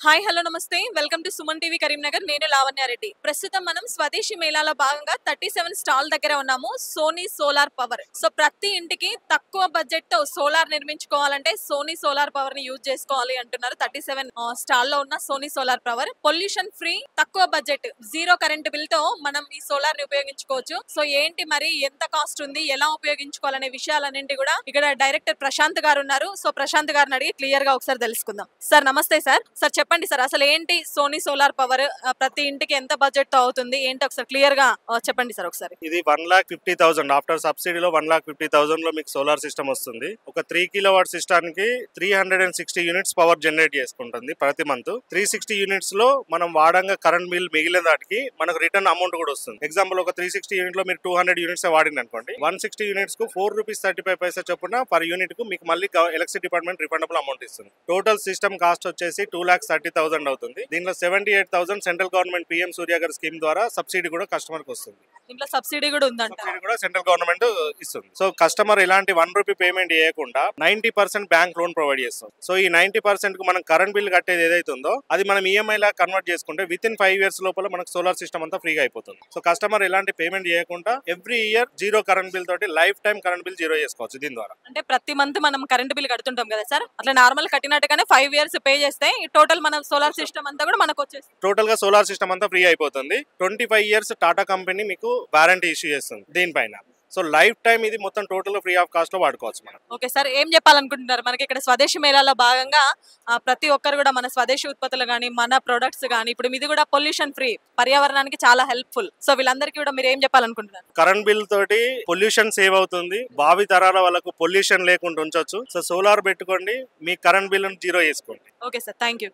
Hi hello నమస్తే welcome to Suman TV Karimnagar. నేను లావణ్యారెడ్డి. ప్రస్తుతం మనం స్వదేశీ మేళాలో భాగంగా 37 స్టాల్ దగ్గర ఉన్నాము. Sony solar power. సో ప్రతి ఇంటికి తక్కువ బడ్జెట్ తో సోలార్ నిర్మించుకోవాలంటే సోనీ సోలార్ పవర్ ని యూజ్ చేసుకోవాలి అంటున్నారు. 37 స్టాల్ లో ఉన్న Sony solar power pollution free, తక్కువ బడ్జెట్, జీరో కరెంట్ బిల్ తో మనం ఈ సోలార్ ని ఉపయోగించుకోవచ్చు. సో ఏంటి మరి, ఎంత కాస్ట్ ఉంది, ఎలా ఉపయోగించుకోవాలనే విషయాలన్నింటి కూడా ఇక్కడ డైరెక్టర్ ప్రశాంత్ గారు ఉన్నారు. సో ప్రశాంత్ గారిని అడిగి క్లియర్ గా ఒకసారి తెలుసుకుందాం. సార్ నమస్తే సార్. సార్ చెప్పండి సార్, అసలు ఏంటి సోనీ సోలార్ పవర్, ప్రతి ఇంటికి ఎంత బడ్జెట్ తో అవుతుంది ఏంటి ఒకసారి క్లియర్ గా చెప్పండి సార్. ఒకసారి ఇది 1,50,000 ఆఫ్టర్ సబ్సిడీలో 1,50,000 లో మీకు సోలార్ సిస్టమ్ వస్తుంది. ఒక 3 కిలోవాట్ సిస్టమ్ కి 360 యూనిట్స్ పవర్ జనరేట్ చేసుకుంటుంది ప్రతి మంత్. 360 యూనిట్స్ లో మనం వాడంగా కరెంట్ బిల్ మిగిలిన దానికి మనకు రిటర్న్ అమౌంట్ కూడా వస్తుంది. ఎగ్జాంపుల్ ఒక 360 యూనిట్ లో మీరు 200 యూనిట్స్ వాడింది అనుకోండి, 160 యూనిట్స్ కు ₹4.35 చొప్పున పర్ యూనిట్ కు మీకు మళ్ళీ ఎలక్ట్రిసిటీ డిపార్ట్మెంట్ రిఫండబుల్ అమౌంట్ ఇస్తుంది. టోటల్ సిస్టమ్ కాస్ట్ వచ్చేసి 2,30,000 అవుతుంది. దీనిలో 78,000 సెంట్రల్ గవర్నమెంట్ PM సూర్య గారి స్కీమ్ ద్వారా సబ్సిడీ కూడా కస్టమర్ కి వస్తుంది. ఇంట్లో సబ్సిడీ కూడా ఉందంట. సబ్సిడీ కూడా సెంట్రల్ గవర్నమెంట్ ఇస్తుంది. సో కస్టమర్ ఎలాంటి ₹1 పేమెంట్ చేయకుండా 90% బ్యాంక్ లోన్ ప్రొవైడ్ చేస్తాం. సో ఈ 90% కు మనం కరెంట్ బిల్ కట్టేది ఏదైతే ఉందో అది మనం EMI లా కన్వర్ట్ చేసుకుంటే విత్ ఇన్ 5 years లోపల మనకు సోలార్ సిస్టమ్ అంతా ఫ్రీగా అయిపోతుంది. సో కస్టమర్ ఎలాంటి పేమెంట్ చేయకుండా every year zero current bill తోటి life time current bill zero చేసుకోవచ్చు దీని ద్వారా. అంటే ప్రతి మంత్ మనం కరెంట్ బిల్ కడుతుంటాం కదా సార్, అట్లా నార్మల్ కట్టినట్టుగానే 5 years పే చేస్తే టోటల్ మన సోలార్ సిస్టమ్ అంతా కూడా మనకు వచ్చేస్తుంది. టోటల్ గా సోలార్ సిస్టమ్ అంతా ఫ్రీ అయిపోతుంది. 25 years టాటా కంపెనీ మీకు వారంటీ ఇష్యూ చేస్తుంది దీనిపైన. సో లైఫ్ టైం ఇది మొత్తం టోటల్ ఫ్రీ ఆఫ్ కాస్ట్ లో వాడుకోవచ్చు మనం. ఓకే సార్, ఏం చెప్పాలనుకుంటున్నారు? మనకి ఇక్కడ స్వదేశీ మేళాలో భాగంగా ప్రతి ఒక్కరు కూడా మన స్వదేశీ ఉత్పత్తులు కానీ మన ప్రొడక్ట్స్ కానీ ఇప్పుడు ఇది కూడా పొల్యూషన్ ఫ్రీ, పర్యావరణానికి చాలా హెల్ప్ఫుల్. సో వీళ్ళందరికీ కూడా మీరు ఏం చెప్పాలనుకుంటున్నారు? కరెంట్ బిల్ తోటి పొల్యూషన్ సేవ్ అవుతుంది, భావి తరాల వాళ్ళకు పొల్యూషన్ లేకుండా ఉంచొచ్చు. సో సోలార్ పెట్టుకోండి, మీ కరెంట్ బిల్ జీరో చేసుకోండి. Okay sir, thank you.